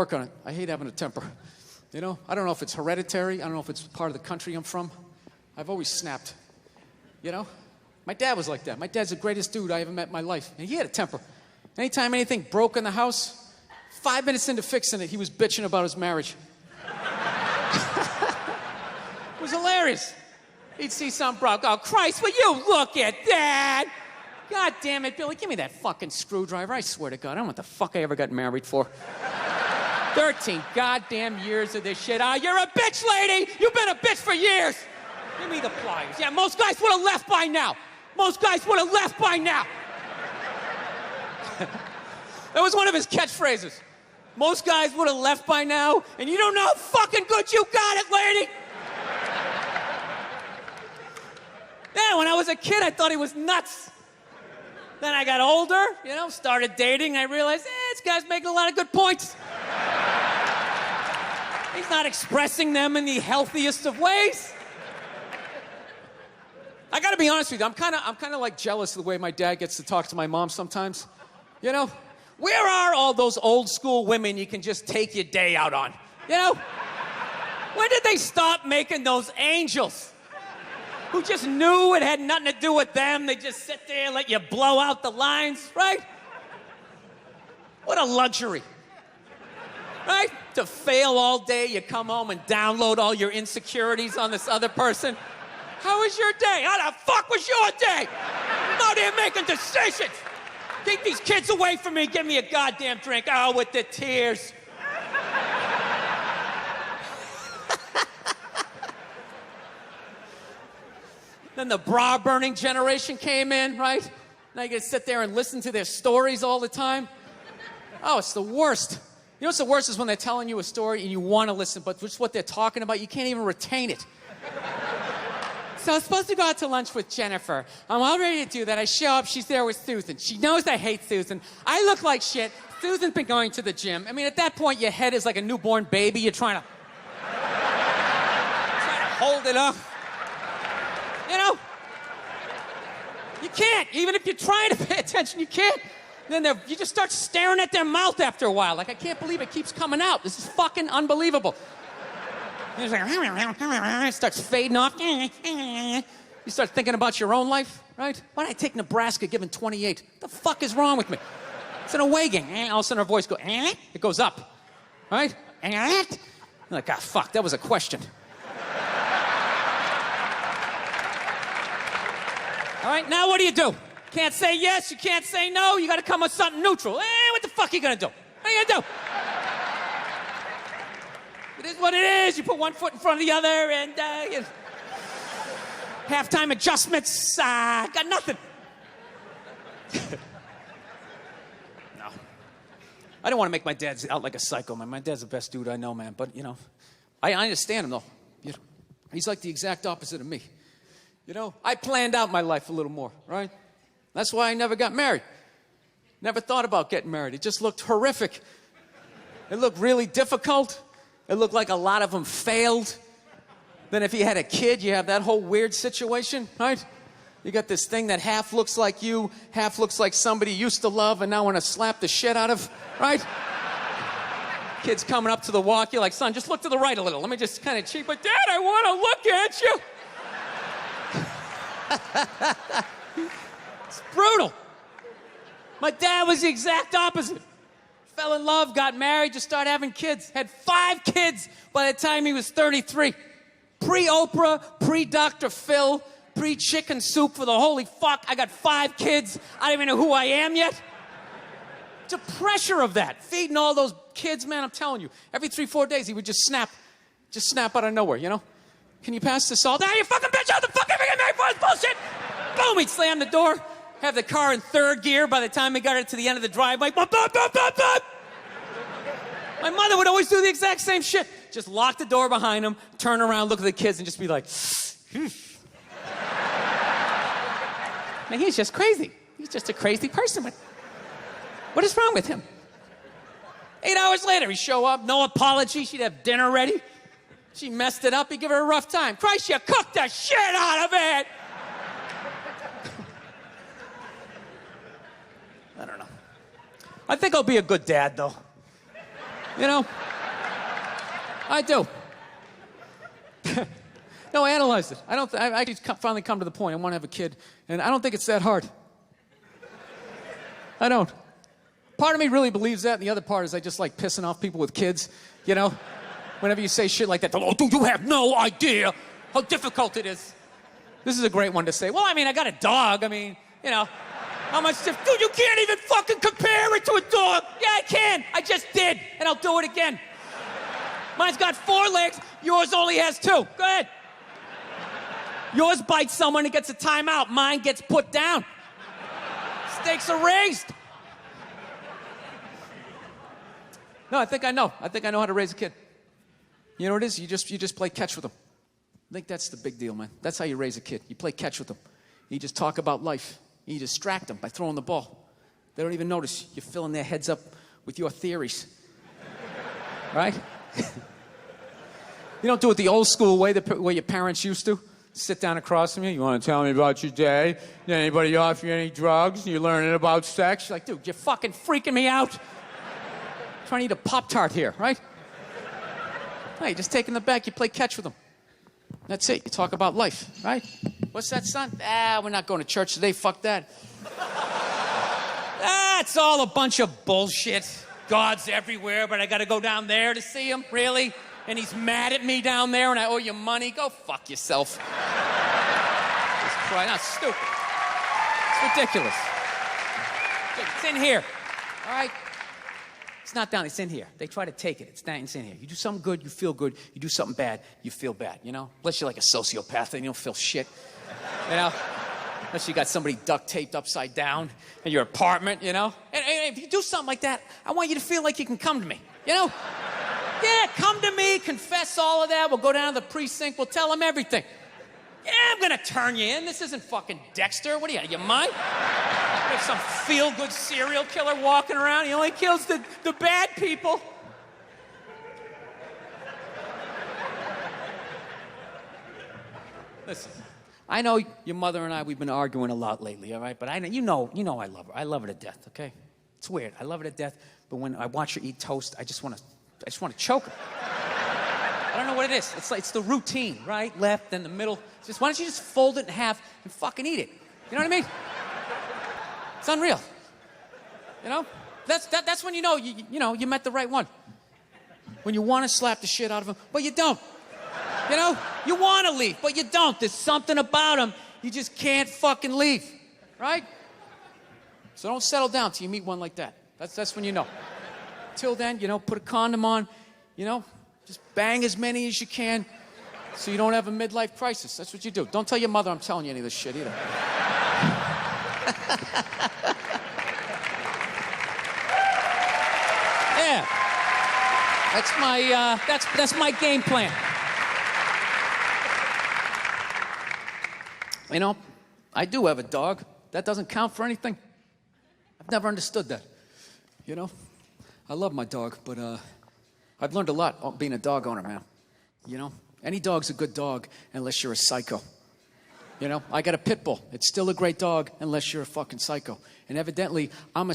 work on it. I hate having a temper. You know, I don't know if it's hereditary. I don't know if it's part of the country I'm from. I've always snapped. You know? My dad was like that. My dad's the greatest dude I ever met in my life. And he had a temper. Anytime anything broke in the house, 5 minutes into fixing it, he was bitching about his marriage. It was hilarious. He'd see something broke. Oh, Christ, will you look at that? God damn it, Billy, give me that fucking screwdriver. I swear to God, I don't know what the fuck I ever got married for. 13 goddamn years of this shit. Oh, you're a bitch, lady. You've been a bitch for years. Give me the pliers. Yeah, most guys would have left by now. Most guys would have left by now. That was one of his catchphrases. Most guys would have left by now, and you don't know how fucking good you got it, lady. Yeah, when I was a kid, I thought he was nuts. Then I got older, you know, started dating, and I realized, this guy's making a lot of good points. He's not expressing them in the healthiest of ways. I gotta be honest with you, I'm kind of like jealous of the way my dad gets to talk to my mom sometimes. You know, where are all those old school women you can just take your day out on? You know? When did they stop making those angels? Who just knew it had nothing to do with them. They just sit there and let you blow out the lines, right? What a luxury, right? To fail all day, you come home and download all your insecurities on this other person. How was your day? How the fuck was your day? I'm out here making decisions. Keep these kids away from me. Give me a goddamn drink. Oh, with the tears. Then the bra-burning generation came in, right? Now you gotta sit there and listen to their stories all the time. Oh, it's the worst. You know what's the worst is when they're telling you a story and you want to listen, but just what they're talking about, you can't even retain it. So I was supposed to go out to lunch with Jennifer. I'm all ready to do that. I show up, she's there with Susan. She knows I hate Susan. I look like shit. Susan's been going to the gym. I mean, at that point, your head is like a newborn baby. You're trying to hold it up. You know? You can't. Even if you're trying to pay attention, you can't. Then you just start staring at their mouth after a while. Like, I can't believe it keeps coming out. This is fucking unbelievable. It's like, it starts fading off. You start thinking about your own life, right? Why did I take Nebraska given 28? What the fuck is wrong with me? It's an away game. All of a sudden, our voice goes, it goes up, right? I'm like, fuck, that was a question. All right, now what do? Can't say yes, you can't say no, you gotta come with something neutral. What the fuck are you gonna do? What are you gonna do? It is what it is. You put one foot in front of the other and halftime adjustments, got nothing. No. I don't want to make my dad out like a psycho, man. My dad's the best dude I know, man. But, you know, I understand him, though. You know, he's like the exact opposite of me. You know, I planned out my life a little more, right? That's why I never got married. Never thought about getting married. It just looked horrific. It looked really difficult. It looked like a lot of them failed. Then if you had a kid, you have that whole weird situation, right? You got this thing that half looks like you, half looks like somebody you used to love and now want to slap the shit out of, right? Kid's coming up to the walk. You're like, son, just look to the right a little. Let me just kind of cheat. But, Dad, I want to look at you. It's brutal. My dad was the exact opposite. Fell in love, got married, just started having kids. Had 5 kids by the time he was 33. Pre-Oprah, pre-Dr. Phil, pre-chicken soup for the holy fuck. I got 5 kids. I don't even know who I am yet. The pressure of that, feeding all those kids, man, I'm telling you. Every 3-4 days, he would just snap out of nowhere, you know? Can you pass the salt? You fucking bitch, how the fuck am I getting married for this bullshit? Boom, he'd slam the door, have the car in 3rd gear by the time we got it to the end of the driveway. Bop, bop, bop, bop, bop. My mother would always do the exact same shit. Just lock the door behind him, turn around, look at the kids, and just be like, Man, he's just crazy. He's just a crazy person. What is wrong with him? 8 hours later, he'd show up, no apology. She'd have dinner ready. She messed it up. He'd give her a rough time. Christ, you cooked the shit out of it. I don't know. I think I'll be a good dad, though. You know? I do. No, I analyzed it. I just finally come to the point. I want to have a kid, and I don't think it's that hard. I don't. Part of me really believes that, and the other part is I just like pissing off people with kids, you know? Whenever you say shit like that, oh, dude, you have no idea how difficult it is. This is a great one to say. Well, I mean, I got a dog. I mean, you know, how much dude, you can't even fucking compare it to a dog. Yeah, I can. I just did, and I'll do it again. Mine's got 4 legs. Yours only has 2. Go ahead. Yours bites someone and gets a timeout. Mine gets put down. Stakes are raised. No, I think I know. I think I know how to raise a kid. You know what it is? You just play catch with them. I think that's the big deal, man. That's how you raise a kid. You play catch with them. You just talk about life. You distract them by throwing the ball. They don't even notice. You're filling their heads up with your theories. Right? You don't do it the old school way, the way your parents used to. Sit down across from you. You want to tell me about your day? Did anybody offer you any drugs? You're learning about sex? You're like, dude, you're fucking freaking me out. I'm trying to eat a Pop-Tart here, right? No, you're just taking the back. You play catch with them. That's it. You talk about life, right? What's that, son? We're not going to church today. Fuck that. That's all a bunch of bullshit. God's everywhere, but I got to go down there to see him? Really? And he's mad at me down there and I owe you money? Go fuck yourself. Just cry. That's stupid. It's ridiculous. It's in here. All right? It's not down. It's in here. They try to take it. It's in here. You do something good, you feel good. You do something bad, you feel bad, you know? Unless you're like a sociopath and you don't feel shit. You know? Unless you got somebody duct taped upside down in your apartment, you know? And if you do something like that, I want you to feel like you can come to me, you know? Yeah, come to me, confess all of that. We'll go down to the precinct. We'll tell them everything. Yeah, I'm going to turn you in. This isn't fucking Dexter. What are you mind? There's some feel-good serial killer walking around. He only kills the bad people. Listen, I know your mother and I, we've been arguing a lot lately, all right? But you know I love her. I love her to death, okay? It's weird. I love her to death, but when I watch her eat toast, I just want to choke her. I don't know what it is. It's the routine, right? Left, then the middle. Why don't you just fold it in half and fucking eat it? You know what I mean? It's unreal. You know? That's when you know you met the right one. When you want to slap the shit out of him, but you don't. You know? You want to leave, but you don't. There's something about him you just can't fucking leave. Right? So don't settle down till you meet one like that. That's when you know. Till then, put a condom on, just bang as many as you can so you don't have a midlife crisis. That's what you do. Don't tell your mother I'm telling you any of this shit either. Yeah. That's my game plan. I do have a dog. That doesn't count for anything. I've never understood that. I love my dog, but I've learned a lot being a dog owner, man. Any dog's a good dog unless you're a psycho. I got a pit bull. It's still a great dog unless you're a fucking psycho. And evidently, I'm a